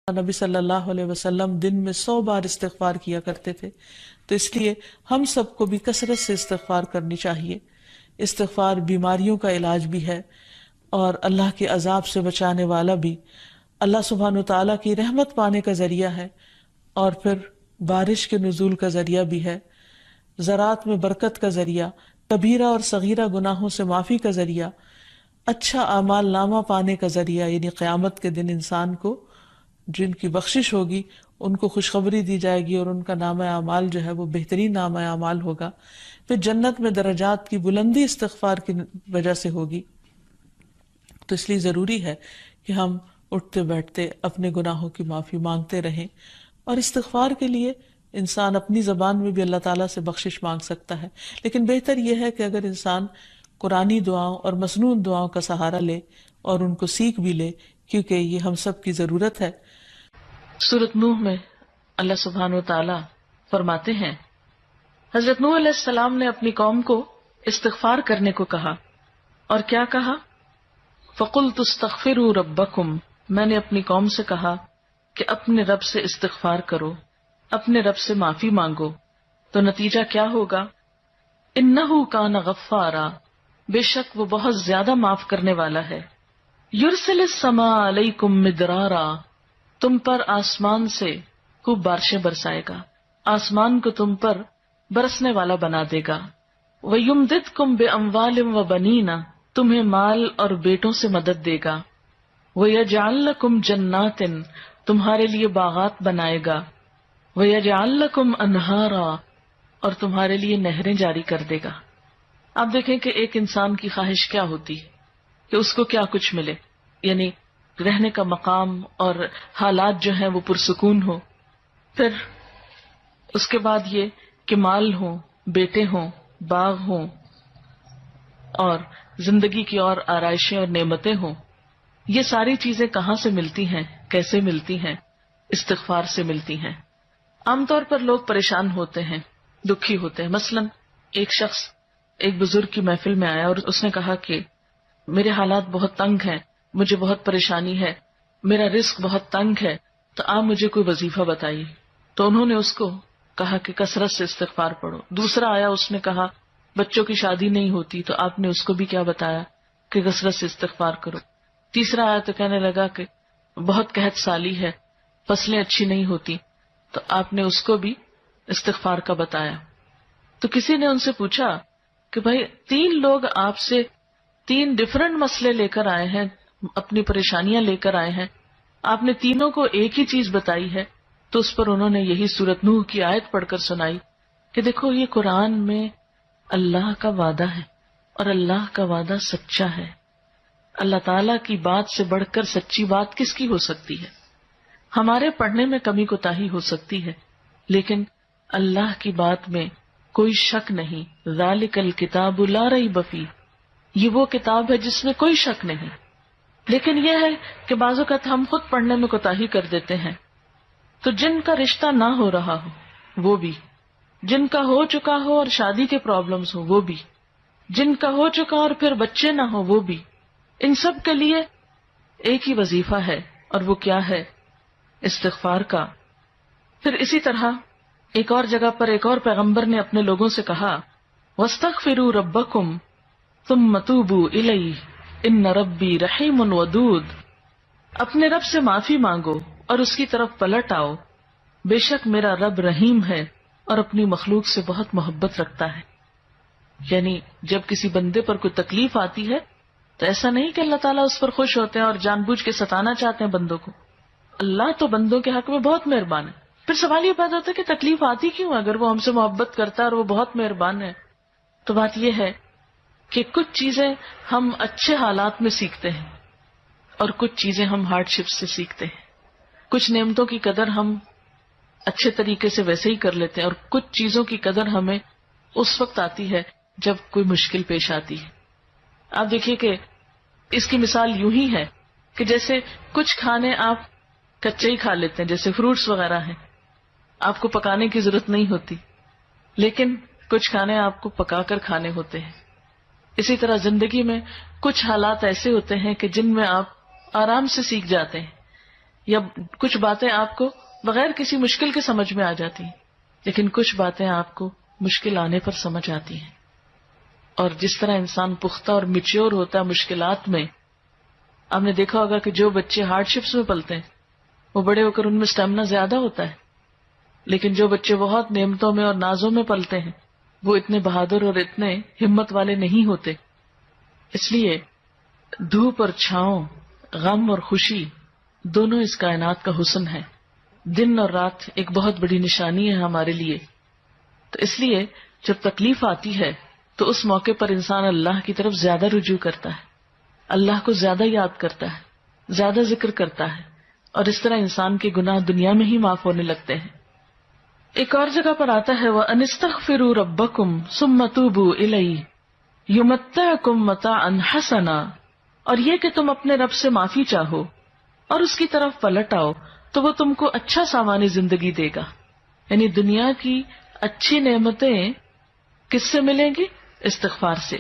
نبی صلی اللہ علیہ وسلم دن میں 100 بار استغفار کیا کرتے تھے، تو اس لیے ہم سب کو بھی کثرت سے استغفار کرنی چاہیے۔ استغفار بیماریوں کا علاج بھی ہے اور اللہ کے عذاب سے بچانے والا بھی، اللہ سبحانہ و تعالیٰ کی رحمت پانے کا ذریعہ ہے، اور پھر بارش کے نزول کا ذریعہ بھی ہے، زراعت میں برکت کا ذریعہ، کبیرہ اور صغیرہ گناہوں سے معافی کا ذریعہ، اچھا اعمال نامہ پانے کا ذریعہ، یعنی قیامت کے دن انسان کو جن کی بخشش ہوگی ان کو خوشخبری دی جائے گی اور ان کا نامہ اعمال جو ہے وہ بہترین نامہ اعمال ہوگا۔ پھر جنت میں درجات کی بلندی استغفار کی وجہ سے ہوگی۔ تو اس لیے ضروری ہے کہ ہم اٹھتے بیٹھتے اپنے گناہوں کی معافی مانگتے رہیں، اور استغفار کے لیے انسان اپنی زبان میں بھی اللہ تعالیٰ سے بخشش مانگ سکتا ہے، لیکن بہتر یہ ہے کہ اگر انسان قرآنی دعاؤں اور مسنون دعاؤں کا سہارا لے اور ان کو سیکھ بھی لے، کیونکہ یہ ہم سب کی ضرورت ہے۔ سورۃ نوح میں اللہ سبحانہ وتعالی فرماتے ہیں، حضرت نوح علیہ السلام نے اپنی قوم کو استغفار کرنے کو کہا، اور کیا کہا؟ فَقُلْتُ اسْتَغْفِرُوا رَبَّكُمْ، میں نے اپنی قوم سے کہا کہ اپنے رب سے استغفار کرو، اپنے رب سے معافی مانگو۔ تو نتیجہ کیا ہوگا؟ إِنَّهُ كَانَ غَفَّارًا، بے شک وہ بہت زیادہ معاف کرنے والا ہے۔ يُرْسِلِ السَّمَاءَ عَلَيْكُمْ مِدْرَارًا، تم پر آسمان سے خوب بارشیں برسائے گا، آسمان کو تم پر برسنے والا بنا دے گا۔ وَيُمْدِدْكُمْ بِأَمْوَالٍ وَبَنِينَ، تمہیں مال اور بیٹوں سے مدد دے گا۔ وَيَجْعَلْ لَكُمْ جَنَّاتٍ، تمہارے لیے باغات بنائے گا۔ وَيَجْعَلْ لَكُمْ أَنْهَارًا، اور تمہارے لیے نہریں جاری کر دے گا۔ آپ دیکھیں کہ ایک انسان کی خواہش کیا ہوتی ہے کہ اس کو کیا کچھ ملے، یعنی رہنے کا مقام اور حالات جو ہیں وہ پرسکون ہو، پھر اس کے بعد یہ کہ مال ہوں، بیٹے ہوں، باغ ہوں، اور زندگی کی اور آرائشیں اور نعمتیں ہوں۔ یہ ساری چیزیں کہاں سے ملتی ہیں، کیسے ملتی ہیں؟ استغفار سے ملتی ہیں۔ عام طور پر لوگ پریشان ہوتے ہیں، دکھی ہوتے ہیں۔ مثلا ایک شخص ایک بزرگ کی محفل میں آیا اور اس نے کہا کہ میرے حالات بہت تنگ ہیں، مجھے بہت پریشانی ہے، میرا رزق بہت تنگ ہے، تو آپ مجھے کوئی وظیفہ بتائیے۔ تو انہوں نے اس کو کہا کہ کثرت سے استغفار پڑھو۔ دوسرا آیا، اس نے کہا بچوں کی شادی نہیں ہوتی، تو آپ نے اس کو بھی کیا بتایا کہ کثرت سے استغفار کرو۔ تیسرا آیا تو کہنے لگا کہ بہت قحط سالی ہے، فصلیں اچھی نہیں ہوتی، تو آپ نے اس کو بھی استغفار کا بتایا۔ تو کسی نے ان سے پوچھا کہ بھائی 3 لوگ آپ سے 3 ڈفرنٹ مسئلے لے کر آئے ہیں، اپنی پریشانیاں لے کر آئے ہیں، آپ نے تینوں کو ایک ہی چیز بتائی ہے۔ تو اس پر انہوں نے یہی سورۃ نوح کی آیت پڑھ کر سنائی کہ دیکھو یہ قرآن میں اللہ کا وعدہ ہے، اور اللہ کا وعدہ سچا ہے۔ اللہ تعالیٰ کی بات سے بڑھ کر سچی بات کس کی ہو سکتی ہے؟ ہمارے پڑھنے میں کمی کوتاہی ہو سکتی ہے، لیکن اللہ کی بات میں کوئی شک نہیں۔ ذالک الکتاب لا ریب فیہ، یہ وہ کتاب ہے جس میں کوئی شک نہیں۔ لیکن یہ ہے کہ بعض اوقات ہم خود پڑھنے میں کوتاہی کر دیتے ہیں۔ تو جن کا رشتہ نہ ہو رہا ہو وہ بھی، جن کا ہو چکا ہو اور شادی کے پرابلمز ہو وہ بھی، جن کا ہو چکا اور پھر بچے نہ ہو وہ بھی، ان سب کے لیے ایک ہی وظیفہ ہے، اور وہ کیا ہے؟ استغفار کا۔ پھر اسی طرح ایک اور جگہ پر ایک اور پیغمبر نے اپنے لوگوں سے کہا وَاسْتَغْفِرُوا رَبَّكُمْ ثُمَّ تُوبُوا إِلَيْهِ إِنَّ رَبِّي رَحِيمٌ وَدُودٌ، اپنے رب سے معافی مانگو اور اس کی طرف پلٹ آؤ، بے شک میرا رب رحیم ہے اور اپنی مخلوق سے بہت محبت رکھتا ہے۔ یعنی جب کسی بندے پر کوئی تکلیف آتی ہے تو ایسا نہیں کہ اللہ تعالیٰ اس پر خوش ہوتے ہیں اور جان بوجھ کے ستانا چاہتے ہیں بندوں کو۔ اللہ تو بندوں کے حق میں بہت مہربان ہے۔ پھر سوال یہ پیدا ہوتا ہے کہ تکلیف آتی کیوں؟ اگر وہ ہم سے محبت کرتا ہے اور وہ بہت مہربان ہے، تو بات یہ ہے کہ کچھ چیزیں ہم اچھے حالات میں سیکھتے ہیں اور کچھ چیزیں ہم ہارڈ شپ سے سیکھتے ہیں۔ کچھ نعمتوں کی قدر ہم اچھے طریقے سے ویسے ہی کر لیتے ہیں، اور کچھ چیزوں کی قدر ہمیں اس وقت آتی ہے جب کوئی مشکل پیش آتی ہے۔ آپ دیکھیے کہ اس کی مثال یوں ہی ہے کہ جیسے کچھ کھانے آپ کچے ہی کھا لیتے ہیں، جیسے فروٹس وغیرہ ہیں، آپ کو پکانے کی ضرورت نہیں ہوتی، لیکن کچھ کھانے آپ کو پکا کر کھانے ہوتے ہیں۔ اسی طرح زندگی میں کچھ حالات ایسے ہوتے ہیں کہ جن میں آپ آرام سے سیکھ جاتے ہیں، یا کچھ باتیں آپ کو بغیر کسی مشکل کے سمجھ میں آ جاتی ہیں، لیکن کچھ باتیں آپ کو مشکل آنے پر سمجھ آتی ہیں. اور جس طرح انسان پختہ اور میچیور ہوتا ہے مشکلات میں، آپ نے دیکھا ہوگا کہ جو بچے ہارڈ شپس میں پلتے ہیں وہ بڑے ہو کر ان میں اسٹیمنا زیادہ ہوتا ہے، لیکن جو بچے بہت نعمتوں میں اور نازوں میں پلتے ہیں وہ اتنے بہادر اور اتنے ہمت والے نہیں ہوتے. اس لیے دھوپ اور چھاؤں، غم اور خوشی، دونوں اس کائنات کا حسن ہے. دن اور رات ایک بہت بڑی نشانی ہے ہمارے لیے. تو اس لیے جب تکلیف آتی ہے تو اس موقع پر انسان اللہ کی طرف زیادہ رجوع کرتا ہے، اللہ کو زیادہ یاد کرتا ہے، زیادہ ذکر کرتا ہے، اور اس طرح انسان کے گناہ دنیا میں ہی معاف ہونے لگتے ہیں. ایک اور جگہ پر آتا ہے وَأَنِ اسْتَغْفِرُوا رَبَّكُمْ ثُمَّ تُوبُوا إِلَيْهِ يُمَتِّعْكُمْ مَتَاعًا حَسَنًا، اور یہ کہ تم اپنے رب سے معافی چاہو اور اس کی طرف پلٹ آؤ تو وہ تم کو اچھا سامان زندگی دے گا. یعنی دنیا کی اچھی نعمتیں کس سے ملیں گی؟ استغفار سے.